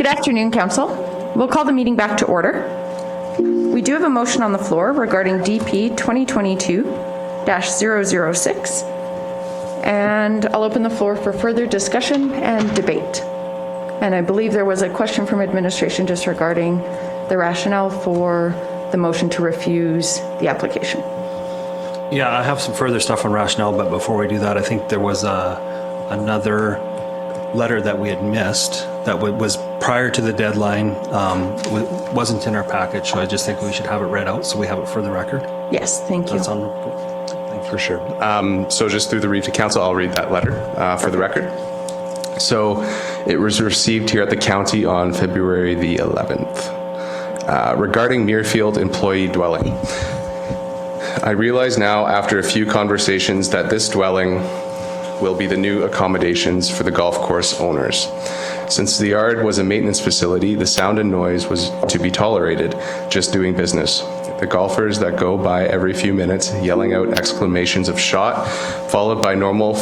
Good afternoon, Council. We'll call the meeting back to order. We do have a motion on the floor regarding DP 2022-006, and I'll open the floor for further discussion and debate. And I believe there was a question from administration just regarding the rationale for the motion to refuse the application. Yeah, I have some further stuff on rationale, but before we do that, I think there was another letter that we had missed that was prior to the deadline, wasn't in our package, so I just think we should have it read out so we have it for the record. Yes, thank you. That's on. For sure. So just through the read to council, I'll read that letter for the record. So it was received here at the county on February the 11th. Regarding Muirfield employee dwelling. I realize now after a few conversations that this dwelling will be the new accommodations for the golf course owners. Since the yard was a maintenance facility, the sound and noise was to be tolerated, just doing business. The golfers that go by every few minutes yelling out exclamations of shot, followed by normal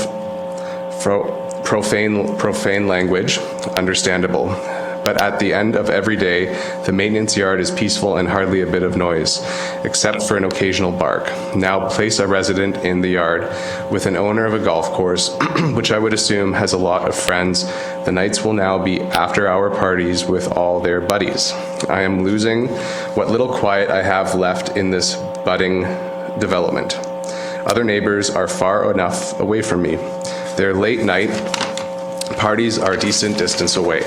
profane language, understandable. But at the end of every day, the maintenance yard is peaceful and hardly a bit of noise, except for an occasional bark. Now place a resident in the yard with an owner of a golf course, which I would assume has a lot of friends. The nights will now be after-hour parties with all their buddies. I am losing what little quiet I have left in this budding development. Other neighbors are far enough away from me. Their late night parties are a decent distance away.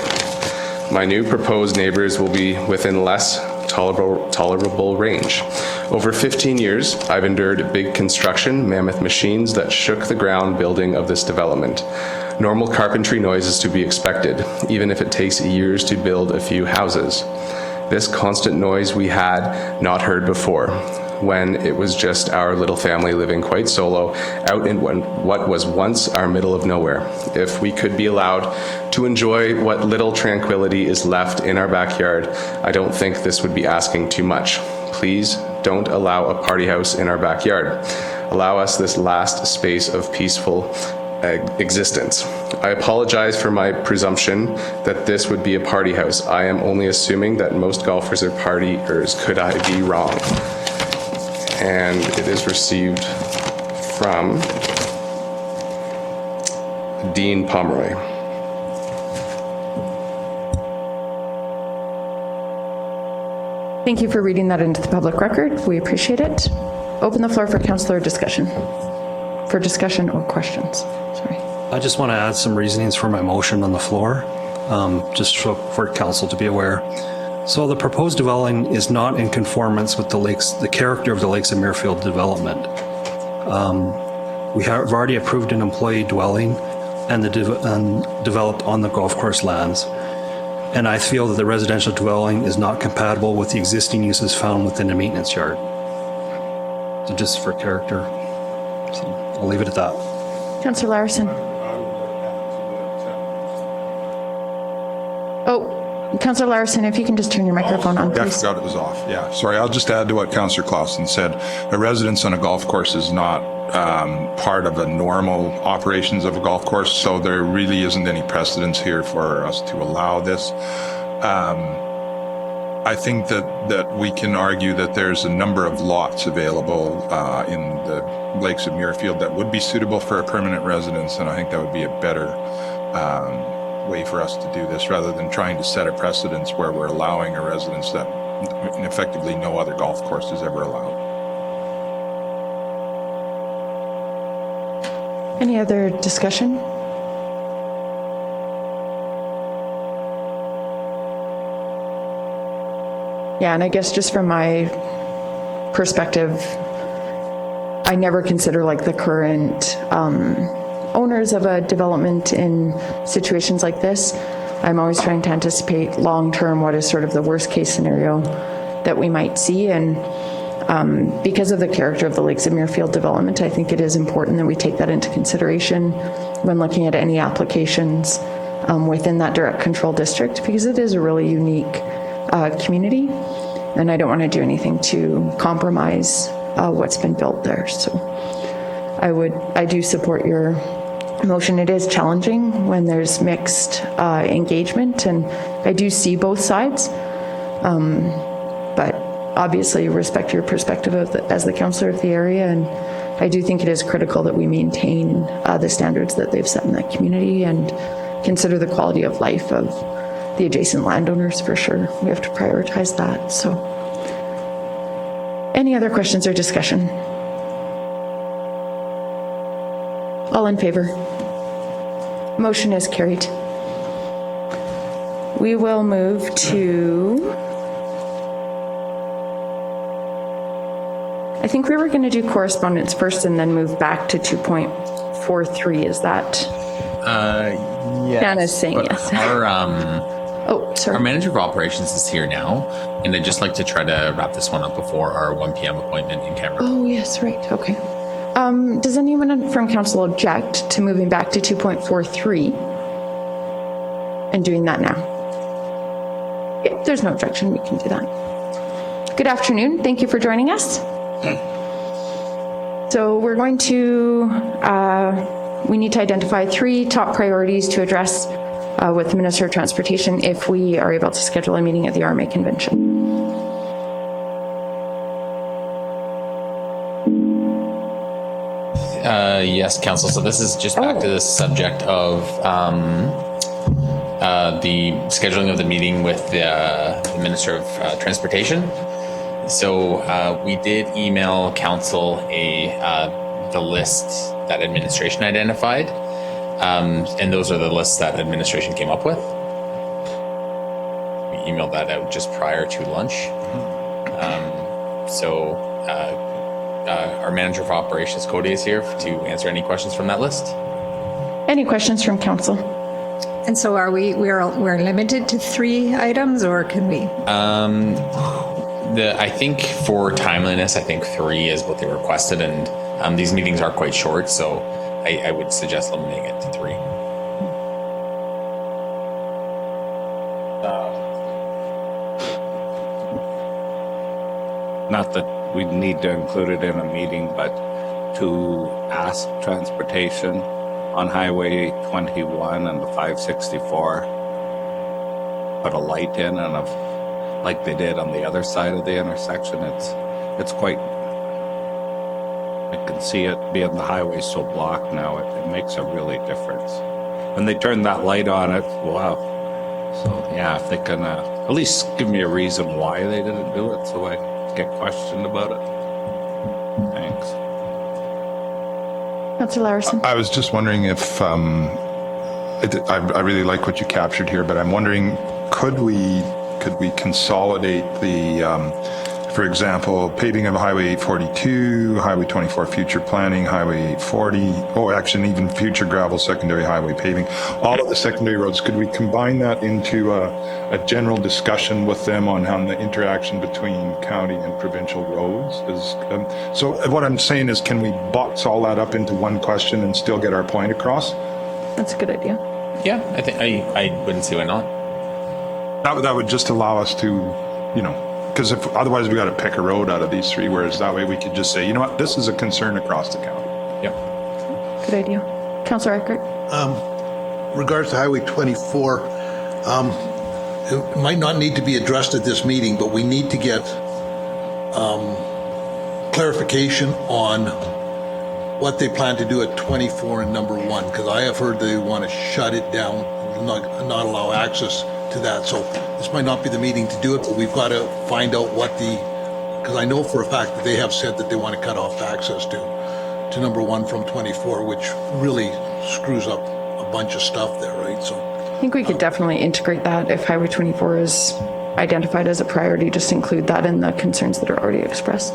My new proposed neighbors will be within less tolerable range. Over 15 years, I've endured big construction, mammoth machines that shook the ground building of this development. Normal carpentry noise is to be expected, even if it takes years to build a few houses. This constant noise we had not heard before, when it was just our little family living quite solo out in what was once our middle of nowhere. If we could be allowed to enjoy what little tranquility is left in our backyard, I don't think this would be asking too much. Please don't allow a party house in our backyard. Allow us this last space of peaceful existence. I apologize for my presumption that this would be a party house. I am only assuming that most golfers are partiers. Could I be wrong? And it is received from Dean Pomeroy. Thank you for reading that into the public record. We appreciate it. Open the floor for councillor discussion. For discussion or questions. Sorry. I just want to add some reasonings for my motion on the floor, just for council to be aware. So the proposed dwelling is not in conformance with the character of the Lakes of Muirfield development. We have already approved an employee dwelling and developed on the golf course lands. And I feel that the residential dwelling is not compatible with the existing uses found within a maintenance yard. So just for character, so I'll leave it at that. Councillor Larson. Oh, Councillor Larson, if you can just turn your microphone on, please. Yeah, I forgot it was off. Yeah, sorry. I'll just add to what Councillor Clausen said. A residence on a golf course is not part of the normal operations of a golf course, so there really isn't any precedence here for us to allow this. I think that we can argue that there's a number of lots available in the Lakes of Muirfield that would be suitable for a permanent residence, and I think that would be a better way for us to do this rather than trying to set a precedence where we're allowing a residence that effectively no other golf course is ever allowed. Any other discussion? Yeah, and I guess just from my perspective, I never consider like the current owners of a development in situations like this. I'm always trying to anticipate long-term what is sort of the worst case scenario that we might see. And because of the character of the Lakes of Muirfield development, I think it is important that we take that into consideration when looking at any applications within that direct control district, because it is a really unique community, and I don't want to do anything to compromise what's been built there. So I do support your motion. It is challenging when there's mixed engagement, and I do see both sides. But obviously respect your perspective as the councillor of the area, and I do think it is critical that we maintain the standards that they've set in that community and consider the quality of life of the adjacent landowners for sure. We have to prioritize that. So, any other questions or discussion? All in favor? Motion is carried. We will move to, I think we were going to do correspondence first and then move back to 2.43. Is that? Yes. Hannah's saying but yes. Our Sorry. manager of operations is here now, and I'd just like to try to wrap this one up before our 1 p.m. appointment in Canberra. Oh, yes, right. Okay. Does anyone from council object to moving back to 2.43 and doing that now? If there's no objection, we can do that. Good afternoon. Thank you for joining us. So we're going to, we need to identify 3 top priorities to address with the Minister of Transportation if we are able to schedule a meeting at the RMA Convention. Yes, Council. So this is just back to the subject of the scheduling of the meeting with the Minister of Transportation. So we did email Council the list that administration identified, and those are the lists that administration came up with. We emailed that out just prior to lunch. Our manager of operations, Cody, is here to answer any questions from that list. Any questions from council? And so are we're limited to 3 items, or can we? I think for timeliness, I think 3 is what they requested, and these meetings are quite short, so I would suggest limiting it to 3. Not that we need to include it in a meeting, but to ask transportation on Highway 21 and the 564, put a light in, and like they did on the other side of the intersection, it's quite, I can see it being the highway so blocked now, it makes a really difference. When they turn that light on, it, wow. So yeah, if they can at least give me a reason why they didn't do it, so I get questioned about it. Thanks. Councillor Larson. I was just wondering if, I really like what you captured here, but I'm wondering, could we consolidate the, for example, paving of Highway 842, Highway 24 future planning, Highway 840, actually even future gravel secondary highway paving, all of the secondary roads, could we combine that into a general discussion with them on how the interaction between county and provincial roads is? So what I'm saying is, can we box all that up into one question and still get our point across? That's a good idea. Yeah, I think I wouldn't see why not. That would just allow us to, because if otherwise we got to pick a road out of these 3, whereas that way we could just say, you know what, this is a concern across the county. Yep. Good idea. Councillor Eckert. Regards to Highway 24, it might not need to be addressed at this meeting, but we need to get clarification on what they plan to do at 24 and number 1, because I have heard they want to shut it down, not allow access to that. So this might not be the meeting to do it, but we've got to find out because I know for a fact that they have said that they want to cut off access to number 1 from 24, which really screws up a bunch of stuff there, right? So I think we could definitely integrate that if Highway 24 is identified as a priority, just include that in the concerns that are already expressed.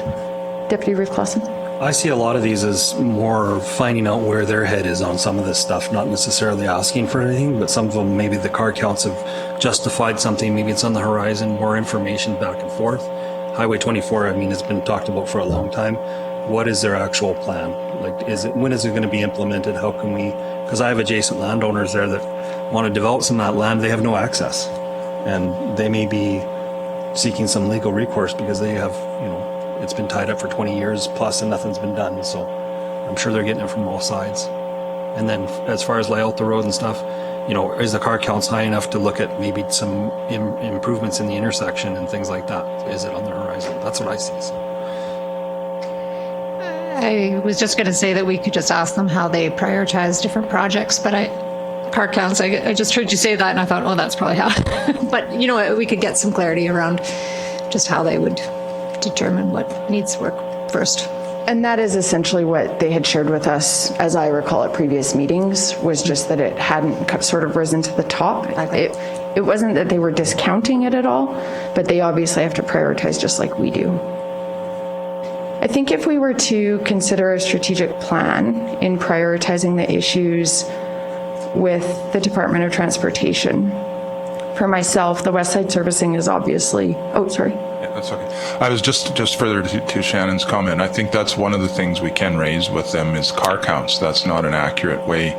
Deputy Ruth Clausen. I see a lot of these as more finding out where their head is on some of this stuff, not necessarily asking for anything, but some of them, maybe the car counts have justified something, maybe it's on the horizon, more information back and forth. Highway 24, it's been talked about for a long time. What is their actual plan? When is it going to be implemented? How can we, because I have adjacent landowners there that want to develop some of that land, they have no access. And they may be seeking some legal recourse because they have, it's been tied up for 20 years plus and nothing's been done. So I'm sure they're getting it from all sides. And then as far as lay out the road and stuff, you know, is the car counts high enough to look at maybe some improvements in the intersection and things like that? Is it on the horizon? That's what I see. So. I was just going to say that we could just ask them how they prioritize different projects, but car counts, I just heard you say that and I thought, oh, that's probably how. But, you know, we could get some clarity around just how they would determine what needs work first. And that is essentially what they had shared with us, as I recall at previous meetings, was just that it hadn't sort of risen to the top. It wasn't that they were discounting it at all, but they obviously have to prioritize just like we do. I think if we were to consider a strategic plan in prioritizing the issues with the Department of Transportation, for myself, the West Side servicing is obviously, Yeah, that's okay. I was just further to Shannon's comment. I think that's one of the things we can raise with them is car counts. That's not an accurate way.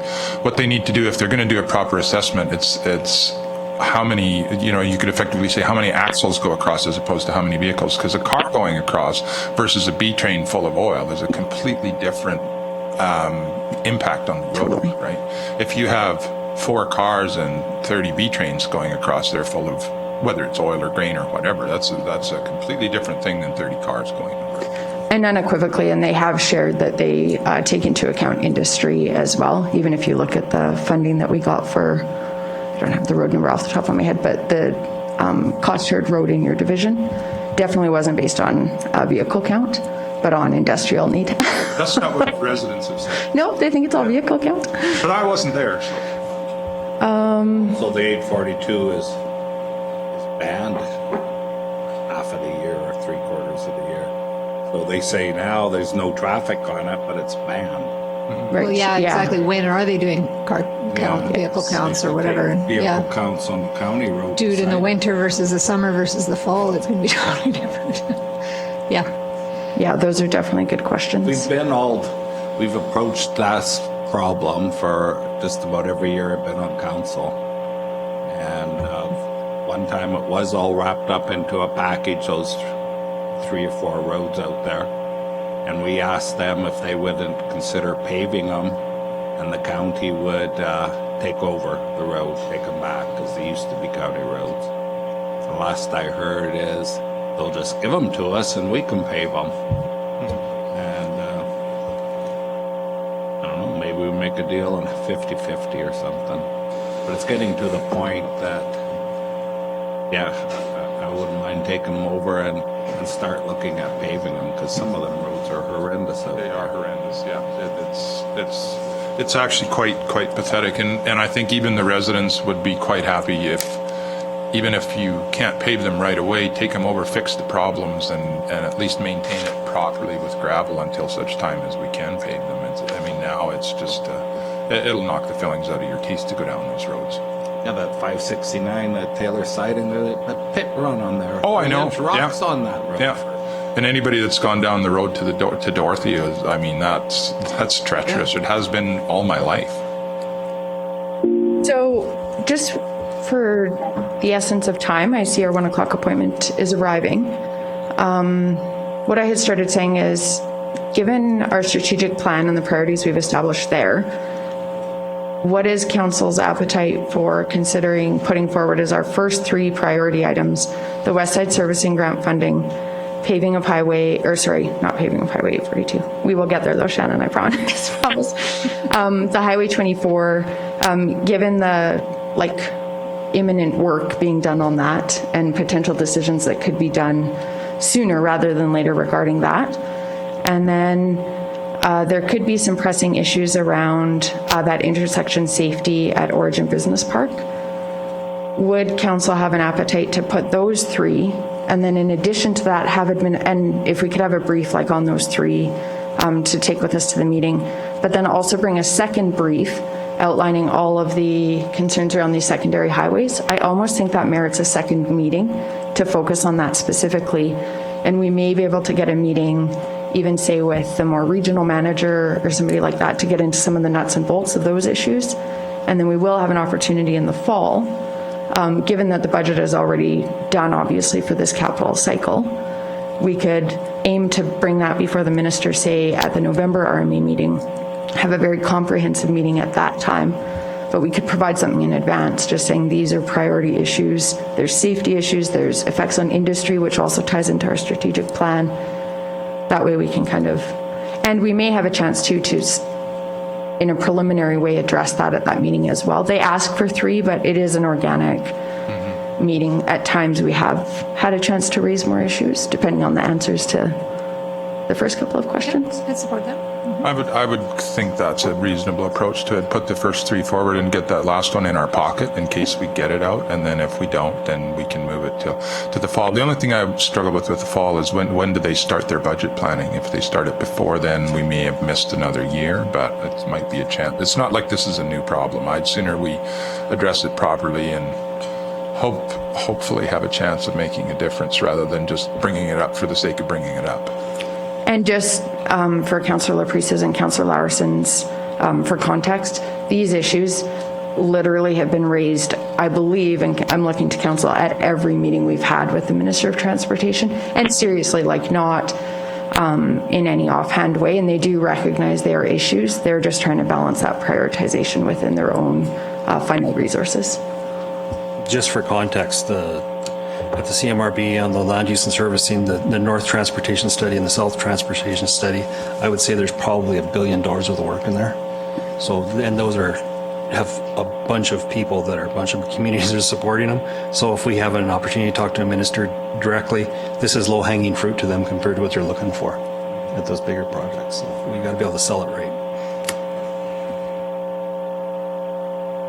What they need to do, if they're going to do a proper assessment, it's how many, you know, you could effectively say how many axles go across as opposed to how many vehicles, because a car going across versus a B train full of oil, there's a completely different impact on the road, right? If you have 4 cars and 30 B trains going across, they're full of, whether it's oil or grain or whatever, that's a completely different thing than 30 cars going over. and unequivocally, and they have shared that they take into account industry as well. Even if you look at the funding that we got for, I don't have the road number off the top of my head, but the cost shared road in your division definitely wasn't based on a vehicle count, but on industrial need. That's not what the residents have said, No, they think it's all vehicle count. but I wasn't there, so. So the 842 is banned half of the year or 3/4 of the year. So they say now there's no traffic on it, but it's banned. Right. Well, yeah, exactly. When are they doing car count, Yeah. vehicle counts or whatever? Vehicle Yeah. counts on the county road. Do it in the side. winter versus the summer versus the fall. It's going to be totally different. Yeah. Yeah, those are definitely good questions. We've approached that problem for just about every year I've been on council. And one time it was all wrapped up into a package, those 3 or 4 roads out there. And we asked them if they wouldn't consider paving them, and the county would take over the road, take them back, because they used to be county roads. The last I heard is they'll just give them to us and we can pave them. And I don't know, maybe we make a deal on 50-50 or something. But it's getting to the point that, yeah, I wouldn't mind taking them over and start looking at paving them, because some of them roads are horrendous out They there. are horrendous, yeah. It's actually quite pathetic, and I think even the residents would be quite happy if, even if you can't pave them right away, take them over, fix the problems, and at least maintain it properly with gravel until such time as we can pave them. I mean, now it's just, it'll knock the fillings out of your teeth to go down those roads. Yeah, that 569, that Taylor siding, that pit run on there. Oh, I know. There's rocks Yeah. on that road. Yeah. And anybody that's gone down the road to Dorothy, I mean, that's treacherous. It has been all my life. So just for the essence of time, I see our 1 o'clock appointment is arriving. What I had started saying is, given our strategic plan and the priorities we've established there, what is council's appetite for considering putting forward as our first 3 priority items, the West Side Servicing Grant funding, paving of highway, or sorry, not paving of Highway 842. We will get there though, Shannon, I promise. The Highway 24, given the imminent work being done on that and potential decisions that could be done sooner rather than later regarding that. And then there could be some pressing issues around that intersection safety at Origin Business Park. Would council have an appetite to put those 3, and then in addition to that, and if we could have a brief on those 3 to take with us to the meeting, but then also bring a second brief outlining all of the concerns around these secondary highways. I almost think that merits a second meeting to focus on that specifically, and we may be able to get a meeting even say with the more regional manager or somebody like that to get into some of the nuts and bolts of those issues. And then we will have an opportunity in the fall, given that the budget is already done, obviously, for this capital cycle. We could aim to bring that before the minister, say, at the November RMA meeting have a very comprehensive meeting at that time. But we could provide something in advance, just saying these are priority issues. There's safety issues, there's effects on industry, which also ties into our strategic plan. That way we can kind of, and we may have a chance to in a preliminary way, address that at that meeting as well. They ask for 3, but it is an organic meeting. At times we have had a chance to raise more issues, depending on the answers to the first couple of questions. I'd support that. I would think that's a reasonable approach to it. Put the first 3 forward and get that last one in our pocket in case we get it out. And then if we don't, then we can move it to the fall. The only thing I struggle with the fall is when do they start their budget planning? If they start it before then, we may have missed another year, but it might be a chance. It's not like this is a new problem. I'd sooner we address it properly and hopefully have a chance of making a difference rather than just bringing it up for the sake of bringing it up. And just for Councillor Laprisa's and Councillor Larson's, for context, these issues literally have been raised, I believe, and I'm looking to Council, at every meeting we've had with the Minister of Transportation. And seriously, like not in any offhand way. And they do recognize they are issues. They're just trying to balance that prioritization within their own finite resources. Just for context, at the CMRB on the land use and servicing, the North Transportation Study and the South Transportation Study, I would say there's probably $1 billion worth of work in there. So, and those have a bunch of people that are a bunch of communities that are supporting them. So if we have an opportunity to talk to a minister directly, this is low hanging fruit to them compared to what they're looking for at those bigger projects. So we got to be able to sell it right.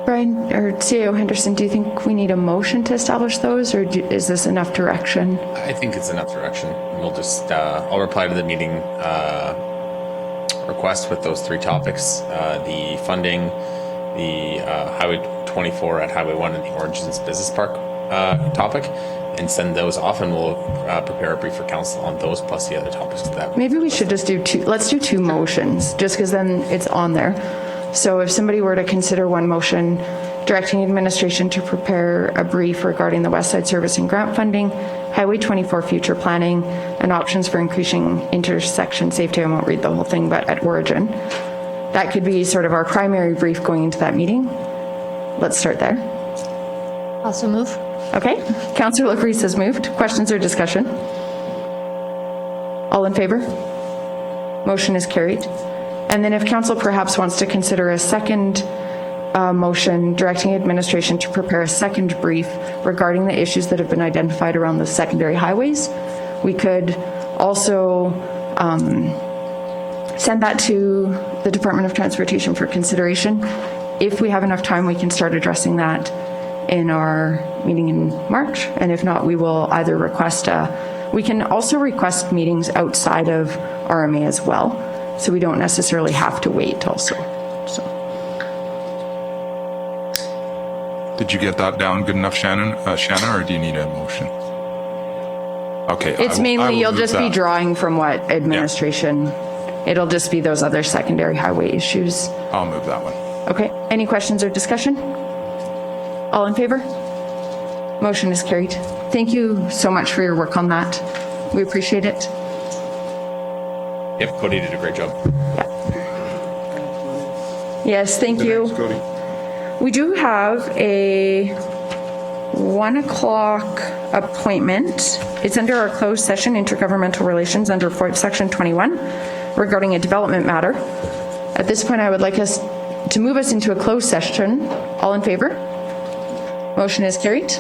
Brian, or CAO Henderson, do you think we need a motion to establish those, or is this enough direction? I think it's enough direction. We'll just, I'll reply to the meeting request with those 3 topics, the funding, the Highway 24 at Highway 1 and the Origins Business Park topic, and send those off, and we'll prepare a brief for council on those plus the other topics that. Maybe we should just do 2, let's do 2 motions, just because then it's on there. So if somebody were to consider one motion directing administration to prepare a brief regarding the West Side Servicing grant funding, Highway 24 future planning, and options for increasing intersection safety, I won't read the whole thing, but at Origin, that could be sort of our primary brief going into that meeting. Let's start there. Also move. Okay, Councillor Laprise has moved. Questions or discussion? All in favor? Motion is carried. And then if council perhaps wants to consider a second motion directing administration to prepare a second brief regarding the issues that have been identified around the secondary highways, we could also send that to the Department of Transportation for consideration. If we have enough time, we can start addressing that in our meeting in March. And if not, we will either request we can also request meetings outside of RMA as well. So we don't necessarily have to wait also. So. Did you get that down good enough, Shannon, or do you need a motion? Okay. It's mainly, you'll just be drawing from what administration, it'll just be those other secondary highway issues. I'll move that one. Okay, any questions or discussion? All in favor? Motion is carried. Thank you so much for your work on that. We appreciate it. Yep, Cody did a great job. Yes, thank you. Thanks, Cody. We do have a 1 o'clock appointment. It's under our closed session, intergovernmental relations, under section 21, regarding a development matter. At this point, I would like us to move us into a closed session. All in favor? Motion is carried.